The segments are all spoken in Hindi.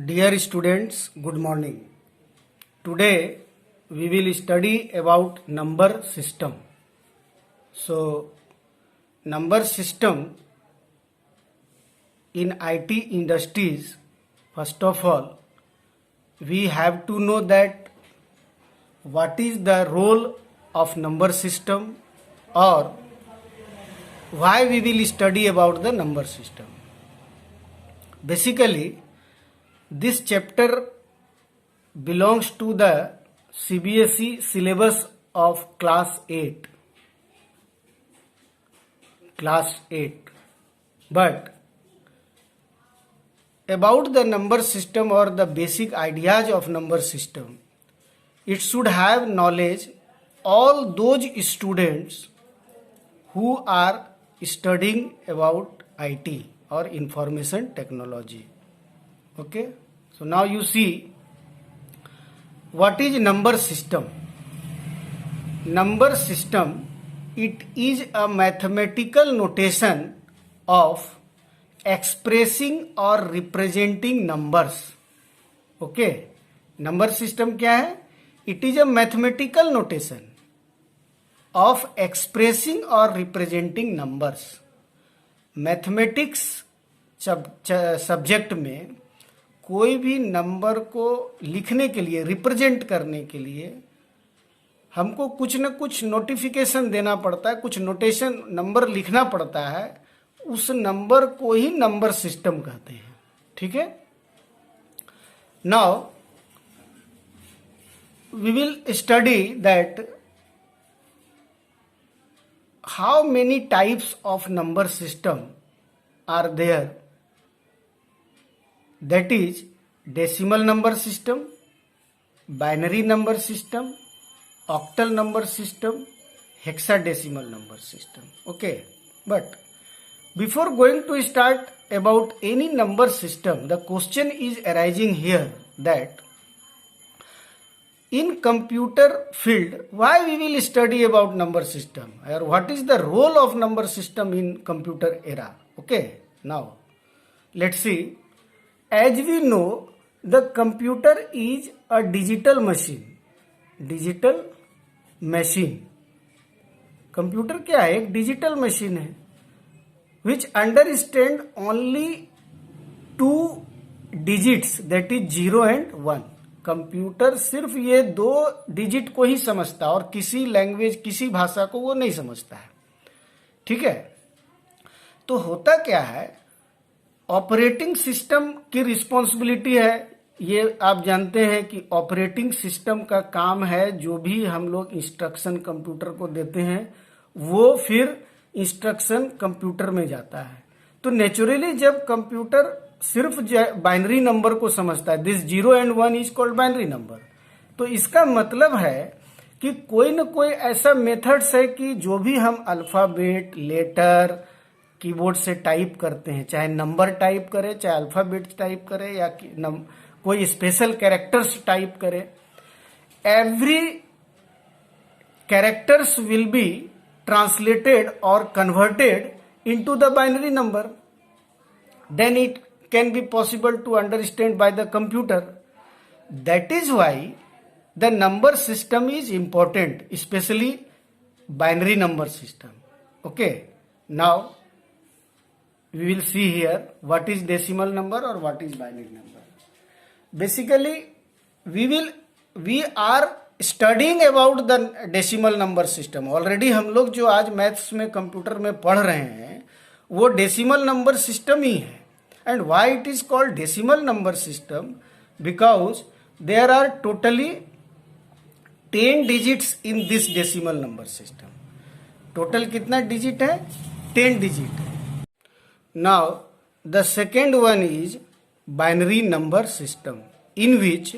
Dear students, good morning. Today we will study about number system. So, number system in IT industries, first of all, we have to know that what is the role of number system or why we will study about the number system. Basically, this chapter belongs to the CBSE syllabus of class 8. But about the number system or the basic ideas of number system, it should have knowledge all those students who are studying about IT or information technology. Okay, so now you see what is number system. Number system, it is a mathematical notation of expressing or representing numbers. Okay, number system क्या है? It is a mathematical notation of expressing or representing numbers. Mathematics subject में कोई भी नंबर को लिखने के लिए, रिप्रेजेंट करने के लिए हमको कुछ न कुछ नोटिफिकेशन देना पड़ता है, कुछ नोटेशन नंबर लिखना पड़ता है. उस नंबर को ही नंबर सिस्टम कहते हैं. ठीक है. Now we will study that how many types of number system are there. That is decimal number system, binary number system, octal number system, hexadecimal number system. Okay, but before going to start about any number system, the question is arising here that in computer field, why we will study about number system or what is the role of number system in computer era. Okay, now let's see. As we know, the computer is a digital machine. Digital machine. Computer क्या है? एक डिजिटल मशीन है which understand only two digits, that is 0 and 1. Computer सिर्फ ये दो डिजिट को ही समझता है और किसी लैंग्वेज, किसी भाषा को वो नहीं समझता है. ठीक है. तो होता क्या है, ऑपरेटिंग सिस्टम की रिस्पॉन्सिबिलिटी है. ये आप जानते हैं कि ऑपरेटिंग सिस्टम का काम है, जो भी हम लोग इंस्ट्रक्शन कंप्यूटर को देते हैं वो फिर इंस्ट्रक्शन कंप्यूटर में जाता है. तो नेचुरली जब कंप्यूटर सिर्फ बाइनरी नंबर को समझता है, this 0 and 1 is called binary number, तो इसका मतलब है कि कोई न कोई ऐसा मेथड्स है कि जो भी हम अल्फाबेट, लेटर कीबोर्ड से टाइप करते हैं, चाहे नंबर टाइप करें, चाहे अल्फाबेट टाइप करें या कोई स्पेशल कैरेक्टर्स टाइप करें, every characters will be translated और converted into the binary number. Then it can be possible to understand by the computer. That is why the number system is important, especially binary number system. Okay, now we will see here what is decimal number or what is binary number. Basically we are studying about the decimal number system. Already हम लोग जो आज मैथ्स में कंप्यूटर में पढ़ रहे हैं वो डेसिमल नंबर सिस्टम ही है. And why it is called decimal number system? Because there are totally 10 digits in this decimal number system. Total कितना digit है? 10 digit है. Now the second one is binary number system, in which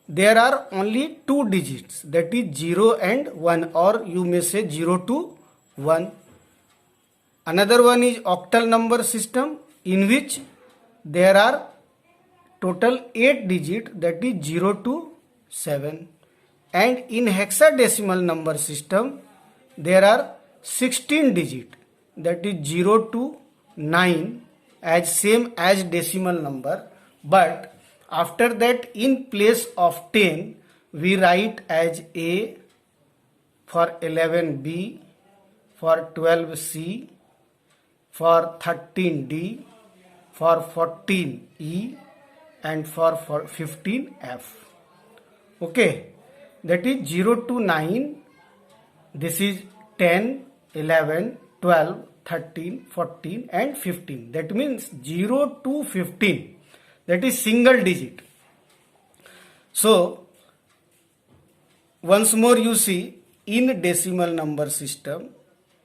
there are only 2 digits, that is 0 and 1, or you may say 0 to 1. Another one is octal number system, in which there are total 8 digit, that is 0 to 7. And in hexadecimal number system there are 16 digit, that is 0 to 9, as same as decimal number. But after that in place of 10 we write as A, for 11B, for 12C, for 13D, for 14E, and for 15F. Okay, that is 0 to 9. This is 10, 11, 12, 13, 14 and 15. That means 0 to 15. That is single digit. So, once more you see, in decimal number system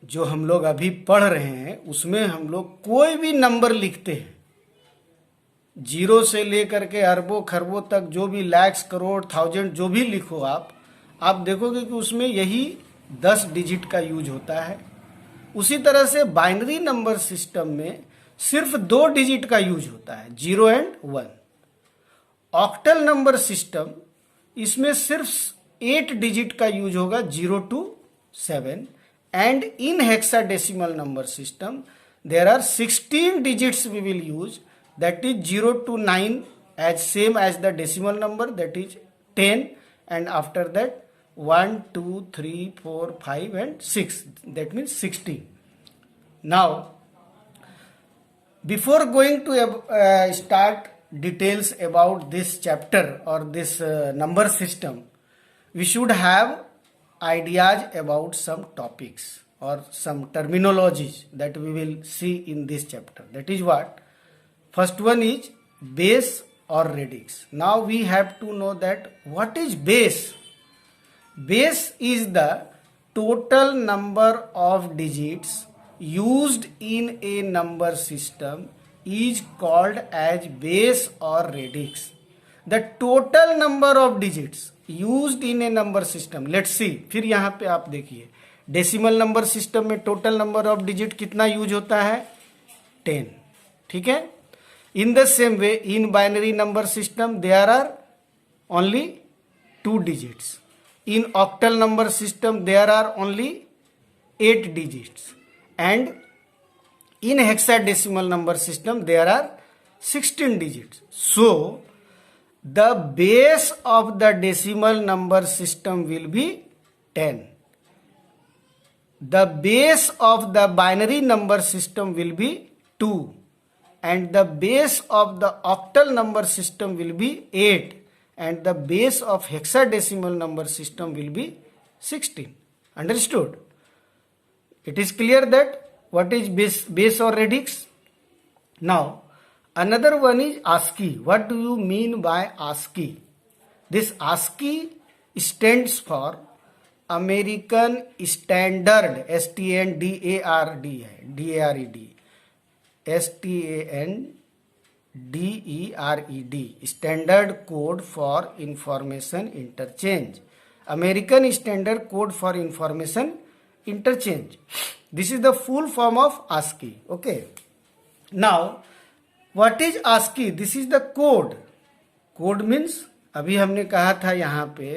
जो हम लोग अभी पढ़ रहे हैं उसमें हम लोग कोई भी नंबर लिखते हैं, जीरो से लेकर के अरबों खरबों तक, जो भी लैक्स करोड़ थाउजेंड जो भी लिखो आप देखोगे कि उसमें यही 10 डिजिट का यूज होता है। उसी तरह से बाइनरी नंबर सिस्टम में सिर्फ 2 डिजिट का यूज होता है, 0 एंड 1। ऑक्टल नंबर सिस्टम, इसमें सिर्फ 8 डिजिट का यूज होगा, 0 to 7। and in hexadecimal number system there are 16 digits we will use, that is 0 to 9 as same as the decimal number, that is 10, and after that 1 2 3 4 5 and 6, that means 16. Now before going to start details about this chapter or this number system, we should have ideas about some topics or some terminologies that we will see in this chapter. That is what? First one is base or radix. Now we have to know that what is base. Base is the total number of digits used in a number system is called as base or radix. The total number of digits used in a number system. Let's see. फिर यहाँ पे आप देखिए, डेसिमल नंबर सिस्टम में टोटल नंबर ऑफ डिजिट कितना यूज होता है? 10. ठीक है। In the same way in binary number system there are only 2 digits. In octal number system there are only 8 digits, and in hexadecimal number system there are 16 digits. So the base of the decimal number system will be 10. The base of the binary number system will be 2, and the base of the octal number system will be 8, and the base of hexadecimal number system will be 16. Understood? It is clear that what is base or radix? Now another one is ASCII. What do you mean by ASCII? This ASCII stands for American Standard, STANDARD, Standard Code for Information Interchange. American Standard Code for Information Interchange. This is the full form of ASCII. Okay. Now what is ASCII? This is the code. Code means अभी हमने कहा था यहाँ पे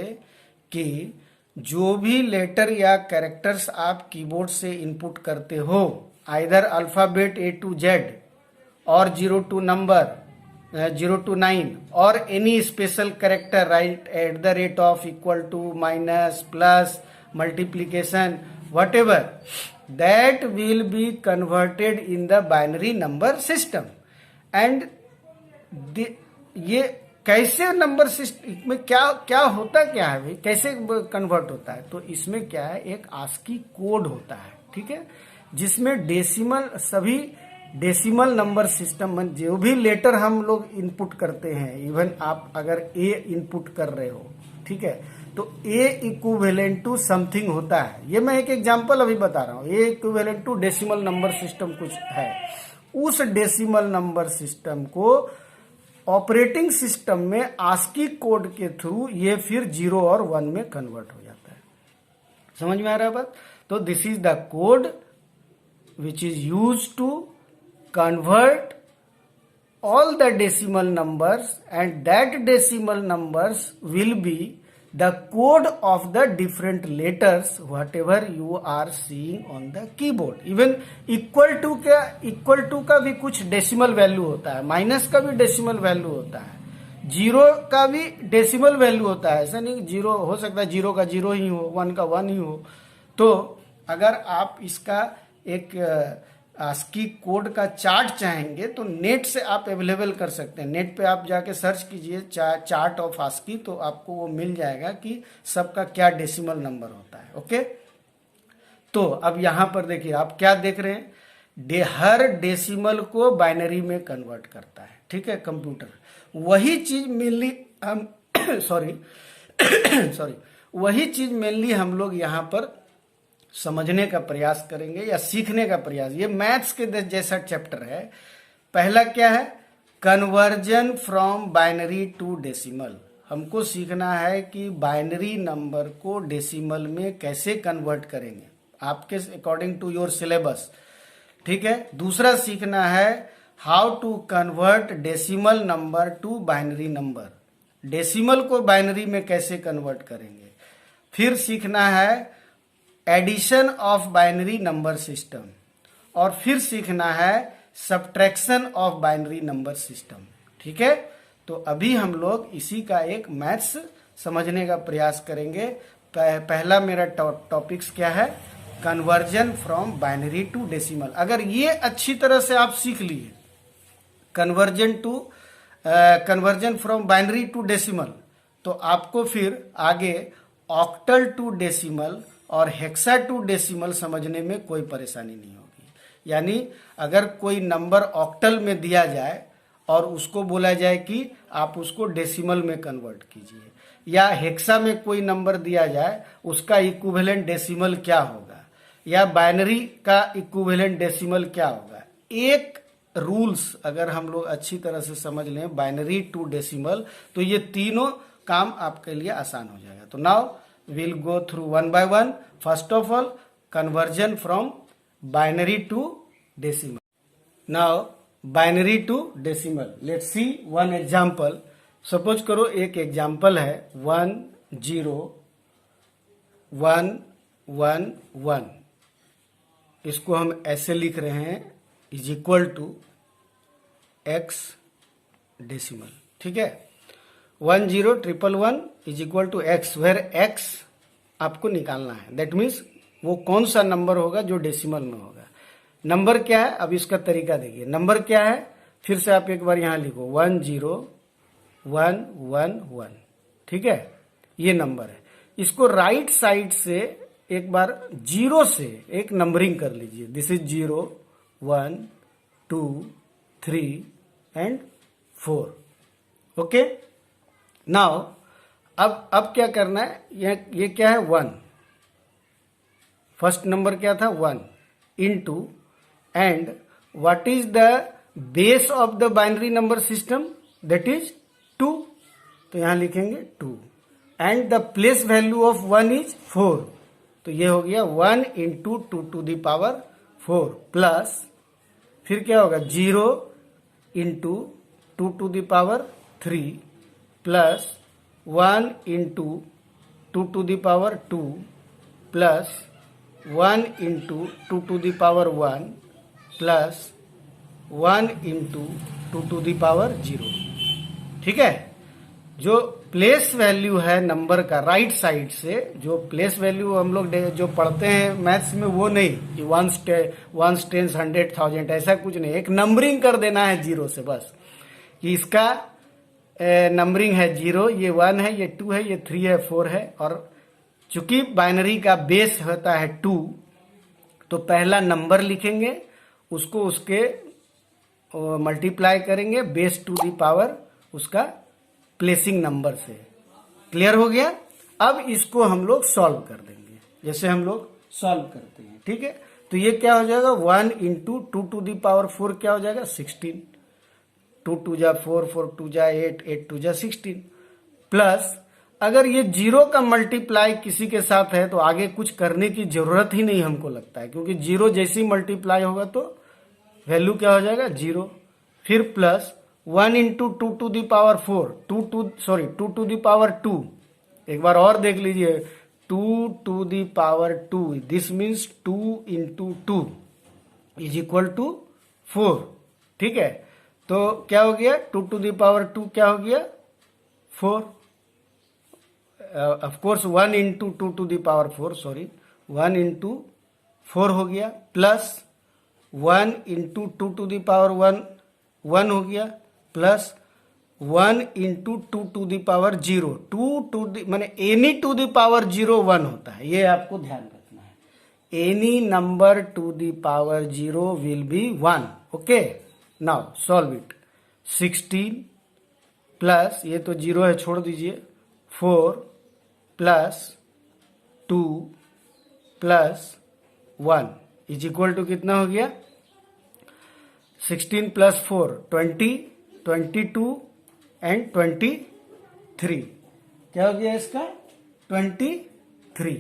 कि जो भी लेटर या कैरेक्टर्स आप कीबोर्ड से इनपुट करते हो, either alphabet A to Z और 0 to number 0 to 9 or any special character, right, at the rate of, equal to, minus, plus, multiplication, whatever, that will be converted in the binary number system. And ये कैसे नंबर सिस्टम में क्या होता क्या है भाई, कैसे कन्वर्ट होता है? तो इसमें क्या है, एक ASCII कोड होता है, ठीक है, जिसमें डेसिमल, सभी डेसिमल नंबर सिस्टम में जो भी लेटर हम लोग इनपुट करते हैं, इवन आप अगर A इनपुट कर रहे हो, ठीक है, तो A इक्विवेलेंट टू समथिंग होता है। ये मैं एक एग्जांपल अभी बता रहा हूँ। A equivalent to decimal number system कुछ है, उस डेसिमल नंबर सिस्टम को ऑपरेटिंग सिस्टम में ASCII कोड के थ्रू ये फिर 0 और 1 में कन्वर्ट हो जाता है। समझ में आ रहा है बात? तो this is the code which is use to convert all the decimal numbers, and that decimal numbers will be the code of the different letters whatever you are seeing on the keyboard. Even equal to का भी कुछ डेसिमल वैल्यू होता है, माइनस का भी डेसिमल वैल्यू होता है, जीरो का भी डेसिमल वैल्यू होता है, ऐसा नहीं जीरो हो सकता है जीरो का जीरो ही हो, वन का वन ही हो। तो अगर आप इसका एक आस्की कोड का चार्ट चाहेंगे तो नेट से आप अवेलेबल कर सकते हैं। नेट पे आप जाके सर्च कीजिए चार्ट ऑफ आस्की, तो आपको वो मिल जाएगा कि सबका क्या डेसिमल नंबर होता है। ओके, तो अब यहां पर देखिए आप क्या देख रहे हैं, हर डेसिमल को बाइनरी में कन्वर्ट करता है, ठीक है कंप्यूटर। वही चीज मेनली हम सॉरी सॉरी वही चीज मेनली हम लोग यहां पर समझने का प्रयास करेंगे या सीखने का प्रयास। ये मैथ्स के जैसा चैप्टर है। पहला क्या है, conversion from binary to decimal. हमको सीखना है कि बाइनरी नंबर को डेसिमल में कैसे कन्वर्ट करेंगे आपके अकॉर्डिंग टू योर सिलेबस, ठीक है। दूसरा सीखना है how to convert decimal number to binary number, decimal को बाइनरी में कैसे कन्वर्ट करेंगे। फिर सीखना है addition of binary number system, और फिर सीखना है subtraction of binary number system, ठीक है। तो अभी हम लोग इसी का एक मैथ्स समझने का प्रयास करेंगे। पहला मेरा टॉपिक्स क्या है, conversion from binary to decimal. अगर ये अच्छी तरह से आप सीख लिए conversion from binary to decimal, तो आपको फिर आगे ऑक्टल टू डेसिमल और हेक्सा टू डेसिमल समझने में कोई परेशानी नहीं होगी। यानी अगर कोई नंबर ऑक्टल में दिया जाए और उसको बोला जाए कि आप उसको डेसिमल में कन्वर्ट कीजिए, या हेक्सा में कोई नंबर दिया जाए उसका इक्विवेलेंट डेसिमल क्या होगा, या बाइनरी का इक्विवेलेंट डेसिमल क्या होगा, एक रूल्स अगर हम लोग अच्छी तरह से समझ लें बाइनरी टू डेसिमल, तो ये तीनों काम आपके लिए आसान हो जाएगा। तो now we'll go through one by one. First of all, conversion from binary to decimal. Now binary to decimal, let's see one example. Suppose करो एक एग्जाम्पल है 1 0 1 1 1, इसको हम ऐसे लिख रहे हैं is equal to x decimal, ठीक है। 1 0 1 1 is equal to x, where x आपको निकालना है। दैट मीन्स वो कौन सा नंबर होगा जो डेसिमल में होगा। नंबर क्या है, अब इसका तरीका देखिए। नंबर क्या है, फिर से आप एक बार यहां लिखो 1 0 1 1 1, ठीक है, ये नंबर है। इसको राइट साइड से एक बार जीरो से एक नंबरिंग कर लीजिए। This is 0 1 2 3 and 4। Okay, now अब क्या करना है, ये क्या है 1, फर्स्ट नंबर क्या था 1 into, and what is the base of the binary number system, that is 2, तो यहां लिखेंगे 2, and the place value of 1 is 4, तो ये हो गया 1 into 2 to the power 4, plus फिर क्या होगा 0 into 2 to the power 3, plus 1 into 2 to the power 2, plus 1 into 2 to the power 1, plus 1 into 2 to the power 0, ठीक है। जो प्लेस वैल्यू है नंबर का राइट साइड से, जो प्लेस वैल्यू हम लोग जो पढ़ते हैं मैथ्स में, वो नहीं कि 1 10 100 1000 ऐसा कुछ नहीं, एक नंबरिंग कर देना है 0 से बस, कि इसका नंबरिंग है 0, ये 1 है, ये 2 है, ये 3 है, 4 है। और चूंकि बाइनरी का बेस होता है 2, तो पहला नंबर लिखेंगे, उसको उसके मल्टीप्लाई करेंगे बेस टू दी पावर उसका प्लेसिंग नंबर से। क्लियर हो गया। अब इसको हम लोग सॉल्व कर देंगे जैसे हम लोग सॉल्व करते हैं, ठीक है। तो ये क्या हो जाएगा 1 इंटू 2 टू दी पावर 4 क्या हो जाएगा 16, 2 2 जा 4 4 2 जा 8 8 2 जा 16, प्लस अगर ये 0 का मल्टीप्लाई किसी के साथ है तो आगे कुछ करने की जरूरत ही नहीं हमको लगता है, क्योंकि 0 जैसे ही मल्टीप्लाई होगा तो वैल्यू क्या हो जाएगा 0। फिर plus 1 into 2 to the power 4 2 to the power 2, एक बार और देख लीजिए 2 to the power 2, this means 2 into 2 is equal to 4, ठीक है। तो क्या हो गया 2 टू दी पावर 2 क्या हो गया 4, of course 1 into 2 to the power 4, sorry 1 into 4 हो गया, plus 1 into 2 to the power 1 हो गया, plus 1 into 2 to the power 0, 2 to the माने एनी टू द पावर 0 1 होता है, ये आपको ध्यान रखना है। Any number to the power 0 will be 1। Okay, now solve it. 16 plus, ये तो 0 है छोड़ दीजिए, 4 plus 2 plus 1 is equal to कितना हो गया? 16 प्लस 4 20, 22 एंड 23। क्या हो गया इसका? 23।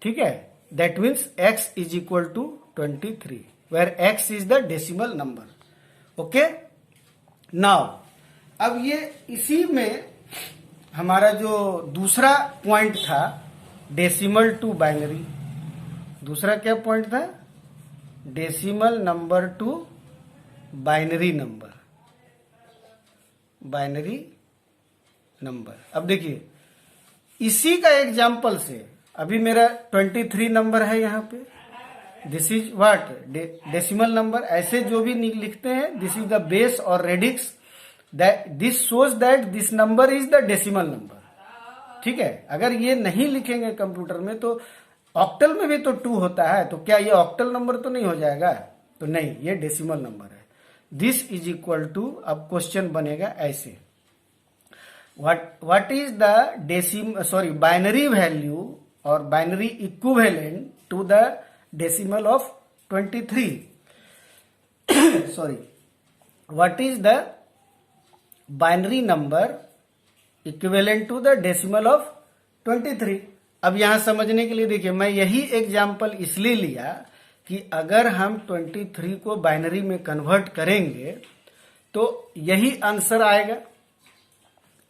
ठीक है, that means x is equal to 23, where x is the decimal number. Okay, now अब ये इसी में हमारा जो दूसरा पॉइंट था, डेसिमल टू बाइनरी, दूसरा क्या पॉइंट था? Decimal number to binary number, binary number. अब देखिए इसी का एग्जाम्पल से, अभी मेरा 23 नंबर है यहाँ पे, this is what? Decimal number. ऐसे जो भी लिखते हैं, दिस इज द बेस और radix, this shows that this number is the decimal number. ठीक है, अगर ये नहीं लिखेंगे कंप्यूटर में तो ऑक्टल में भी तो 2 होता है, तो क्या ये ऑक्टल नंबर तो नहीं हो जाएगा? तो नहीं, ये डेसिमल नंबर है। दिस इज इक्वल टू, अब क्वेश्चन बनेगा ऐसे, what is the binary value और binary equivalent to the decimal of 23? Sorry, what is the binary number equivalent to the decimal of 23? अब यहां समझने के लिए देखिए, मैं यही एग्जाम्पल इसलिए लिया कि अगर हम 23 को बाइनरी में कन्वर्ट करेंगे तो यही आंसर आएगा,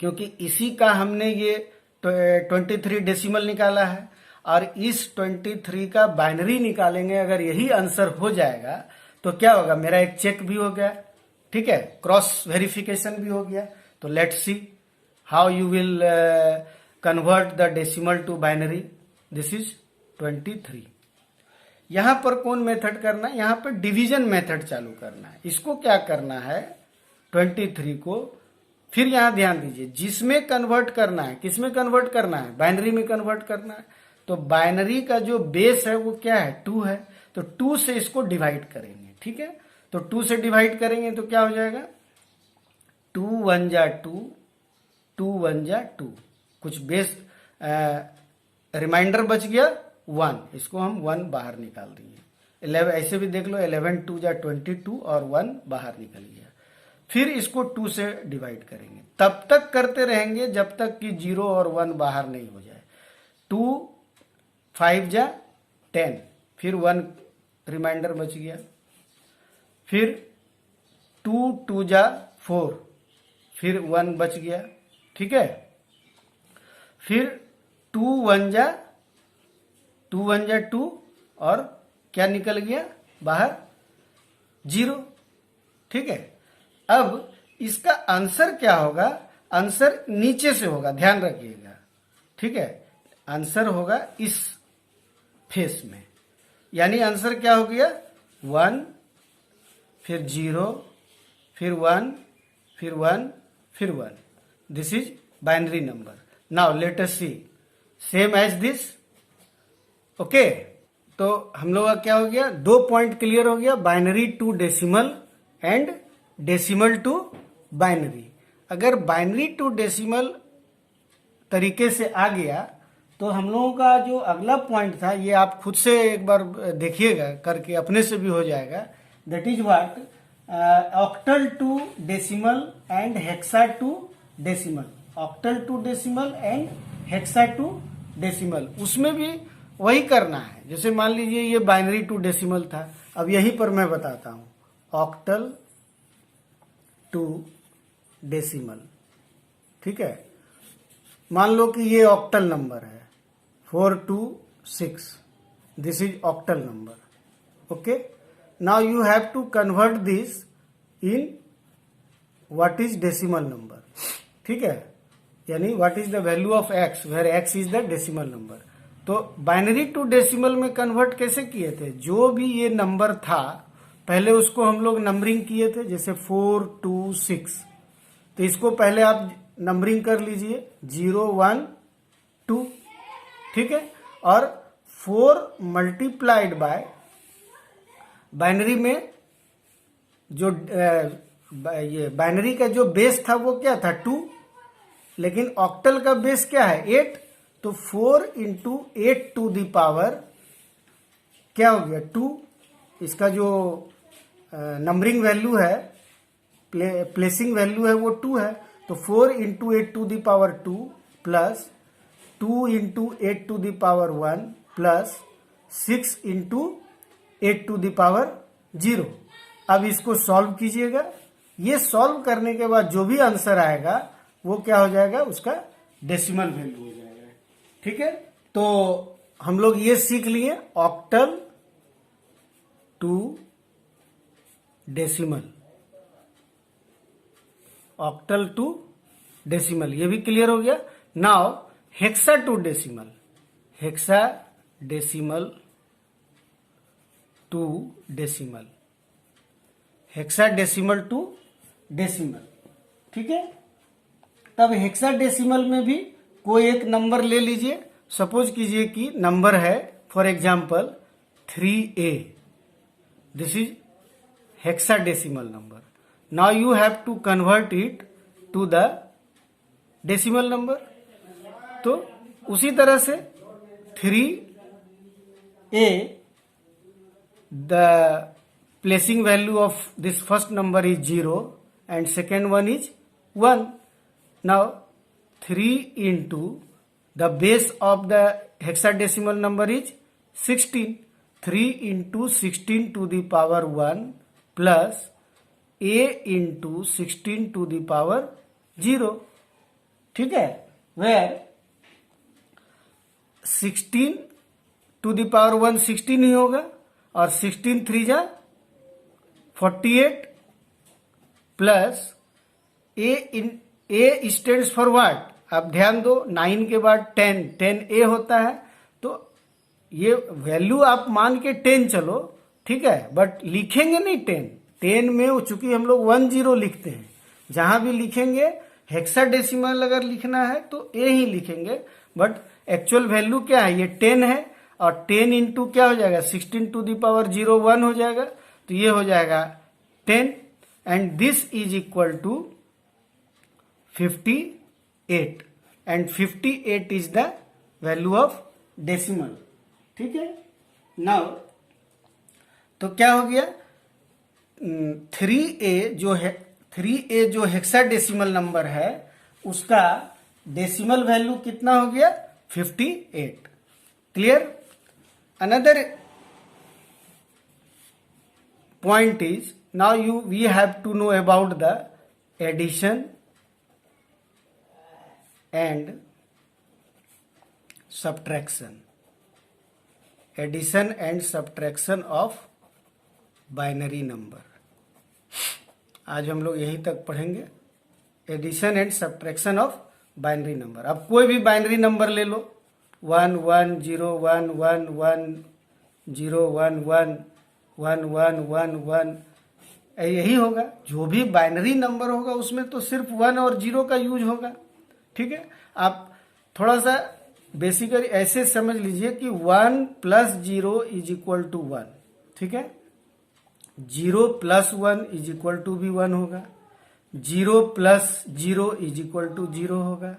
क्योंकि इसी का हमने ये 23 डेसिमल निकाला है, और इस 23 का बाइनरी निकालेंगे, अगर यही आंसर हो जाएगा तो क्या होगा? मेरा एक चेक भी हो गया, ठीक है, क्रॉस वेरिफिकेशन भी हो गया। तो let's see how you will convert the decimal to binary. This is 23। यहां पर कौन मेथड करना है? यहां पर डिवीजन मेथड चालू करना है। इसको क्या करना है? 23 को फिर यहां ध्यान दीजिए, जिसमें कन्वर्ट करना है, किसमें कन्वर्ट करना है? बाइनरी में कन्वर्ट करना है। तो बाइनरी का जो बेस है वो क्या है? 2 है। तो 2 से इसको डिवाइड करेंगे, ठीक है। तो 2 से डिवाइड करेंगे तो क्या हो जाएगा? 2 1 जा 2, 2 1 जा 2, कुछ बेस रिमाइंडर बच गया 1, इसको हम 1 बाहर निकाल देंगे। 11 ऐसे भी देख लो, 11 2 जा 22 और 1 बाहर निकल गया। फिर इसको 2 से डिवाइड करेंगे, तब तक करते रहेंगे जब तक कि 0 और 1 बाहर नहीं हो जाए। 2 5 जा 10, फिर 1 रिमाइंडर बच गया। फिर 2 2 जा 4, फिर 1 बच गया, ठीक है। फिर 2 1 जा 2 और क्या निकल गया बाहर? 0, ठीक है। अब इसका आंसर क्या होगा? आंसर नीचे से होगा, ध्यान रखिएगा, ठीक है। आंसर होगा इस फेस में, यानी आंसर क्या हो गया? 1, फिर 0, फिर 1, फिर 1, फिर 1। This is binary number. Now let us see same as this. Okay, तो हम लोग का क्या हो गया? 2 पॉइंट क्लियर हो गया, binary to decimal and decimal to binary. अगर बाइनरी टू डेसिमल तरीके से आ गया तो हम लोगों का जो अगला पॉइंट था, ये आप खुद से एक बार देखिएगा करके, अपने से भी हो जाएगा। That is what? Octal to decimal and hexa to decimal. Octal to decimal and hexa to decimal, उसमें भी वही करना है। जैसे मान लीजिए ये बाइनरी टू डेसिमल था, अब यहीं पर मैं बताता हूं, ऑक्टल टू डेसिमल, ठीक है। मान लो कि ये ऑक्टल नंबर है 426, this is octal number. Okay, now you have to convert this in what is decimal number, ठीक है, यानी what is the value of x where x is the decimal number. तो बाइनरी टू डेसिमल में कन्वर्ट कैसे किए थे, जो भी ये नंबर था पहले उसको हम लोग नंबरिंग किए थे, जैसे 4 2 6, तो इसको पहले आप नंबरिंग कर लीजिए 0 1 2, ठीक है, और 4 मल्टीप्लाइड बाय बाइनरी में जो ये बाइनरी का जो बेस था वो क्या था 2, लेकिन ऑक्टल का बेस क्या है 8, तो 4 इंटू 8 टू द पावर क्या हो गया 2। इसका जो नंबरिंग वैल्यू है, प्लेसिंग वैल्यू है वो 2 है, तो 4 into 8 to the power 2 plus 2 into 8 to the power 1 plus 6 into 8 to the power 0। अब इसको सॉल्व कीजिएगा, ये सॉल्व करने के बाद जो भी आंसर आएगा वो क्या हो जाएगा, उसका डेसिमल वैल्यू हो जाएगा, ठीक है। तो हम लोग ये सीख लिए octal to decimal, octal to decimal, ये भी क्लियर हो गया। Now hexa to decimal, hexa decimal to decimal, hexa decimal to decimal, ठीक है। तब हेक्सा डेसिमल में भी कोई एक नंबर ले लीजिए, सपोज कीजिए कि नंबर है for example 3a, this is hexadecimal number. Now you have to convert it to the decimal number. तो उसी तरह से 3a, the placing value of this first number is 0 and second one is 1. Now 3 into the base of the hexadecimal number is 16. 3 into 16 to the power 1 plus a into 16 to the power 0, ठीक है, where 16 to the power 1 16 ही होगा और 16 3 जा 48 plus A stands for what, आप ध्यान दो 9 के बाद 10 ए होता है, तो ये वैल्यू आप मान के 10 चलो, ठीक है, बट लिखेंगे नहीं 10 में, चूंकि हम लोग 10 लिखते हैं, जहां भी लिखेंगे हेक्साडेसिमल अगर लिखना है तो ए ही लिखेंगे, बट एक्चुअल वैल्यू क्या है, ये 10 है, और 10 इंटू क्या हो जाएगा 16 टू द पावर 0 1 हो जाएगा, तो ये हो जाएगा 10 and this is equal to 58 and 58 is the value of decimal, ठीक है। नाउ तो क्या हो गया 3a जो हेक्साडेसिमल नंबर है उसका डेसिमल वैल्यू कितना हो गया 58, clear. Another point is now we have to know about the addition and subtraction. Addition and subtraction of binary number. आज हम लोग यहीं तक पढ़ेंगे, addition and subtraction of binary number. अब कोई भी बाइनरी नंबर ले लो, 1 1 0 1 1 1 0 1 1 1 1 1 1, यही होगा। जो भी बाइनरी नंबर होगा उसमें तो सिर्फ 1 और 0 का यूज होगा, ठीक है। आप थोड़ा सा बेसिकली ऐसे समझ लीजिए कि 1 प्लस 0 इज इक्वल टू 1, ठीक है। 0 प्लस 1 इज इक्वल टू भी 1 होगा, 0 प्लस 0 इज इक्वल टू 0 होगा,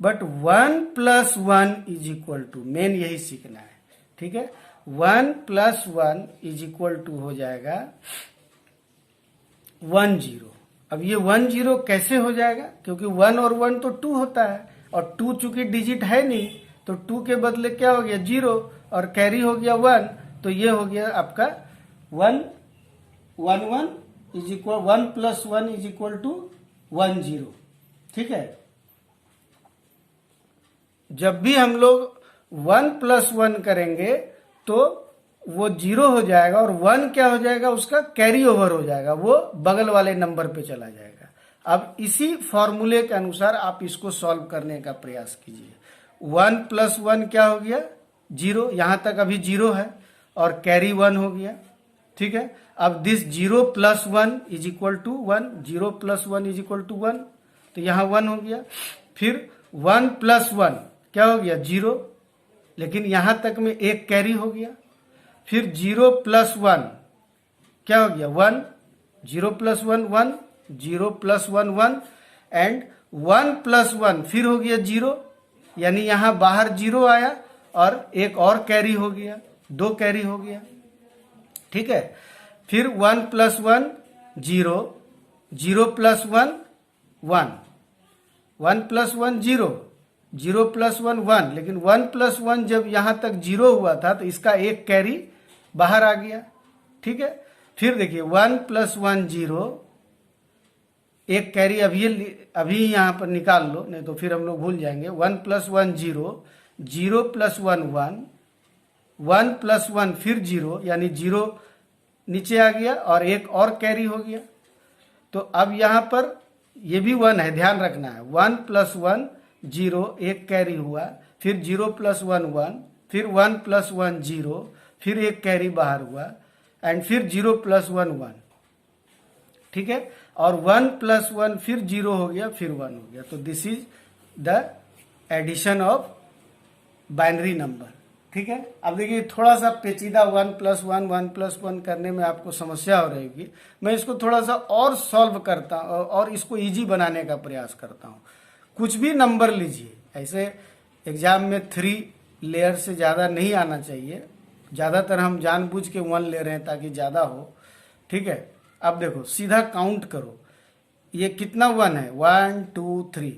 but 1 plus 1 is equal to, main यही सीखना है, ठीक है। 1 प्लस 1 इज इक्वल टू हो जाएगा 1 0। अब ये 1 0 कैसे हो जाएगा, क्योंकि 1 और 1 तो 2 होता है, और 2 चूंकि डिजिट है नहीं तो 2 के बदले क्या हो गया 0 और कैरी हो गया 1, तो ये हो गया आपका 1 1 1 is equal 1 plus 1 is equal to 1 0, ठीक है। जब भी हम लोग 1 प्लस 1 करेंगे तो वो 0 हो जाएगा और 1 क्या हो जाएगा, उसका कैरी ओवर हो जाएगा, वो बगल वाले नंबर पे चला जाएगा। अब इसी फॉर्मूले के अनुसार आप इसको सॉल्व करने का प्रयास कीजिए। 1 + 1 क्या हो गया? 0। यहां तक अभी 0 है और कैरी 1 हो गया। ठीक है, अब दिस 0 + 1 = 1, 0 + 1 = 1, तो यहाँ 1 हो गया। फिर 1 + 1 क्या हो गया? 0, लेकिन यहां तक में एक कैरी हो गया। फिर 0 + 1 क्या हो गया? 1, 0 + 1 1, 0 + 1 1, एंड 1 + 1 फिर हो गया 0, यानी यहां बाहर 0 आया और एक और कैरी हो गया, 2 कैरी हो गया। ठीक है, फिर 1 + 1 0, 0 + 1 1, 1 + 1 0, 0 + 1 1, लेकिन 1 + 1 जब यहां तक 0 हुआ था तो इसका एक कैरी बाहर आ गया। ठीक है, फिर देखिए 1 + 1 0, एक कैरी अभी यहां पर निकाल लो, नहीं तो फिर हम लोग भूल जाएंगे। 1 + 1 0, 0 + 1 1, 1 + 1 फिर 0, यानी 0 नीचे आ गया और एक और कैरी हो गया। तो अब यहां पर ये भी 1 है, ध्यान रखना है। 1 + 1 0, एक कैरी हुआ, फिर 0 + 1 1, फिर 1 + 1 0, फिर एक कैरी बाहर हुआ, एंड फिर 0 + 1 1। ठीक है, और 1 + 1 फिर 0 हो गया, फिर 1 हो गया। तो this is the addition of binary number. ठीक है, अब देखिए थोड़ा सा पेचीदा 1 + 1 1 + 1 करने में आपको समस्या हो रहेगी। मैं इसको थोड़ा सा और सॉल्व करता और इसको इजी बनाने का प्रयास करता हूँ। कुछ भी नंबर लीजिए, ऐसे एग्जाम में 3 लेयर से ज़्यादा नहीं आना चाहिए। ज़्यादातर हम जानबूझ के 1 ले रहे हैं ताकि ज़्यादा हो। ठीक है, अब देखो सीधा काउंट करो, ये कितना 1 है? 1 2 3।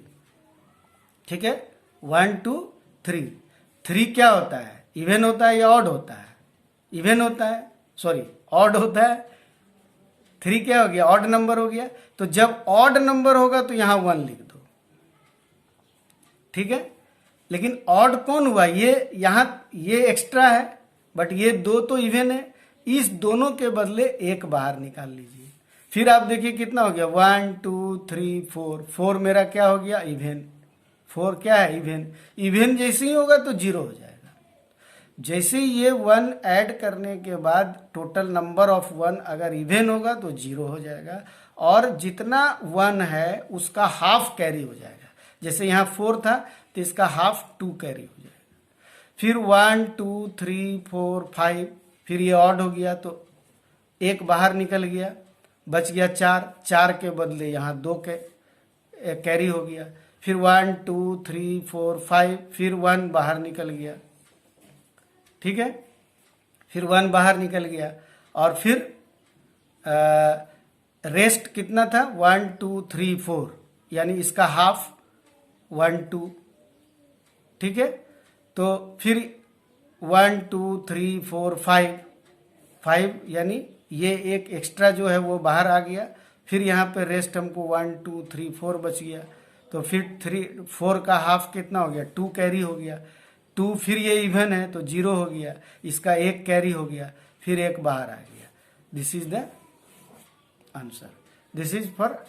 ठीक है, 1 2 3। 3 क्या होता है? इवन होता है या ऑड होता है? इवन होता है, सॉरी ऑड होता है। 3 क्या हो गया? ऑड नंबर हो गया। तो जब ऑड नंबर होगा तो यहां 1 लिख दो। ठीक है, लेकिन ऑड कौन हुआ? ये यहां ये एक्स्ट्रा है, बट ये 2 तो इवन है। इस दोनों के बदले एक बाहर निकाल लीजिए। फिर आप देखिए कितना हो गया? 1 2 3 4। 4 मेरा क्या हो गया? इवन। 4 क्या है? इवन। इवन जैसे ही होगा तो 0 हो जाएगा। जैसे ये 1 ऐड करने के बाद टोटल नंबर ऑफ 1 अगर इवन होगा तो 0 हो जाएगा, और जितना 1 है उसका हाफ कैरी हो जाएगा। जैसे यहाँ 4 था तो इसका हाफ 2 कैरी हो जाएगा। फिर 1 2 3 4 5, फिर ये ऑड हो गया तो एक बाहर निकल गया, बच गया 4। 4 के बदले यहाँ 2 कैरी हो गया। फिर 1 2 3 4 5, फिर 1 बाहर निकल गया। ठीक है, फिर 1 बाहर निकल गया, और फिर रेस्ट कितना था? 1 2 3 4, यानी इसका हाफ 1 2। ठीक है, तो फिर 1 2 3 4 5, 5 यानी ये एक एक्स्ट्रा जो है वो बाहर आ गया। फिर यहाँ पे रेस्ट हमको 1 2 3 4 बच गया। तो फिर 4 का हाफ कितना हो गया? 2 कैरी हो गया। 2 फिर ये इवन है तो 0 हो गया, इसका एक कैरी हो गया, फिर एक बाहर आ गया। This is the answer. This is for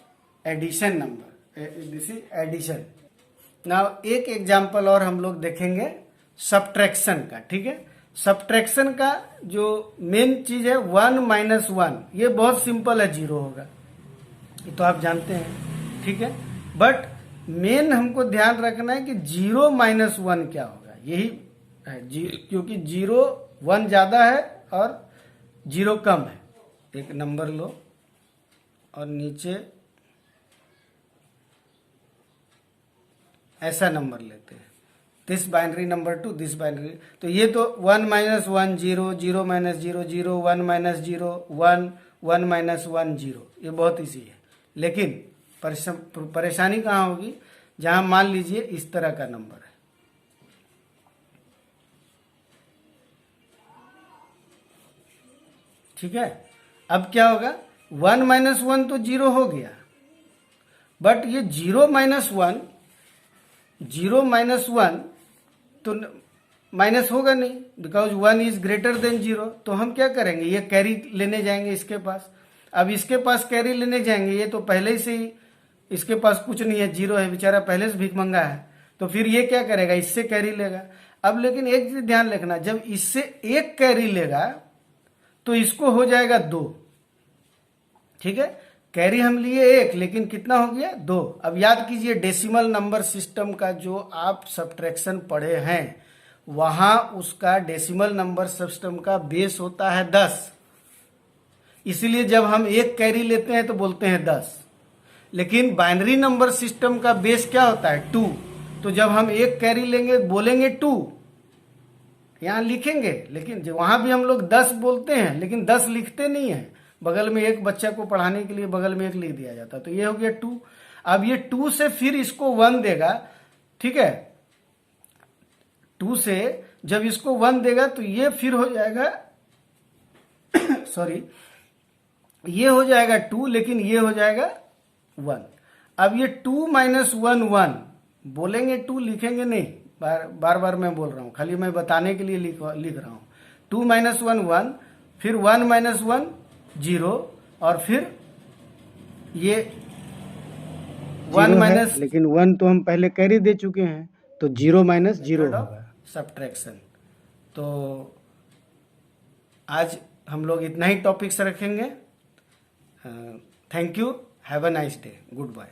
addition number, this is addition. Now एक एग्जाम्पल और हम लोग देखेंगे सब्ट्रैक्शन का। ठीक है, सब्ट्रैक्शन का जो मेन चीज है 1 - 1, ये बहुत सिंपल है, 0 होगा, ये तो आप जानते हैं। ठीक है, बट मेन हमको ध्यान रखना है कि 0 - 1 क्या होगा, यही है। क्योंकि 0 1 ज्यादा है और 0 कम है। एक नंबर लो और नीचे ऐसा नंबर लेते हैं, this binary number two this binary. तो ये तो 1 - 1 0, 0 - 0 0, 1 - 0 1, 1 - 1 0। ये बहुत ईजी है, लेकिन परेशानी कहाँ होगी? जहां मान लीजिए इस तरह का नंबर है। ठीक है, अब क्या होगा? 1 - 1 तो 0 हो गया, बट ये 0 - 1, 0 - 1 तो माइनस होगा नहीं, बिकॉज 1 इज ग्रेटर देन 0। तो हम क्या करेंगे? ये कैरी लेने जाएंगे इसके पास। अब इसके पास कैरी लेने जाएंगे, ये तो पहले से ही इसके पास कुछ नहीं है, 0 है, बेचारा पहले से भीख मंगा है, तो फिर ये क्या करेगा, इससे कैरी लेगा। अब लेकिन एक चीज ध्यान रखना, जब इससे एक कैरी लेगा तो इसको हो जाएगा 2, ठीक है। कैरी हम लिए 1, लेकिन कितना हो गया 2। अब याद कीजिए डेसिमल नंबर सिस्टम का जो आप सब्ट्रैक्शन पढ़े हैं, वहां उसका डेसिमल नंबर सिस्टम का बेस होता है 10, इसलिए जब हम एक कैरी लेते हैं तो बोलते हैं 10। लेकिन बाइनरी नंबर सिस्टम का बेस क्या होता है 2, तो जब हम एक कैरी लेंगे बोलेंगे 2, यहां लिखेंगे, लेकिन वहां भी हम लोग 10 बोलते हैं, लेकिन 10 लिखते नहीं है, बगल में एक बच्चा को पढ़ाने के लिए बगल में एक लिख दिया जाता, तो ये हो गया 2। अब ये 2 से फिर इसको 1 देगा, ठीक है, 2 से जब इसको 1 देगा तो ये फिर हो जाएगा सॉरी, ये हो जाएगा 2, लेकिन ये हो जाएगा 1। अब ये 2 माइनस 1 1 बोलेंगे, 2 लिखेंगे नहीं, बार बार मैं बोल रहा हूं, खाली मैं बताने के लिए लिख रहा हूं। 2 माइनस 1 1, फिर 1 माइनस 1 0, और फिर ये 1 माइनस, लेकिन 1 तो हम पहले कैरी दे चुके हैं, तो 0 माइनस 0 होगा सब्ट्रैक्शन। तो आज हम लोग इतना ही टॉपिक्स रखेंगे। Thank you, have a nice day, good bye.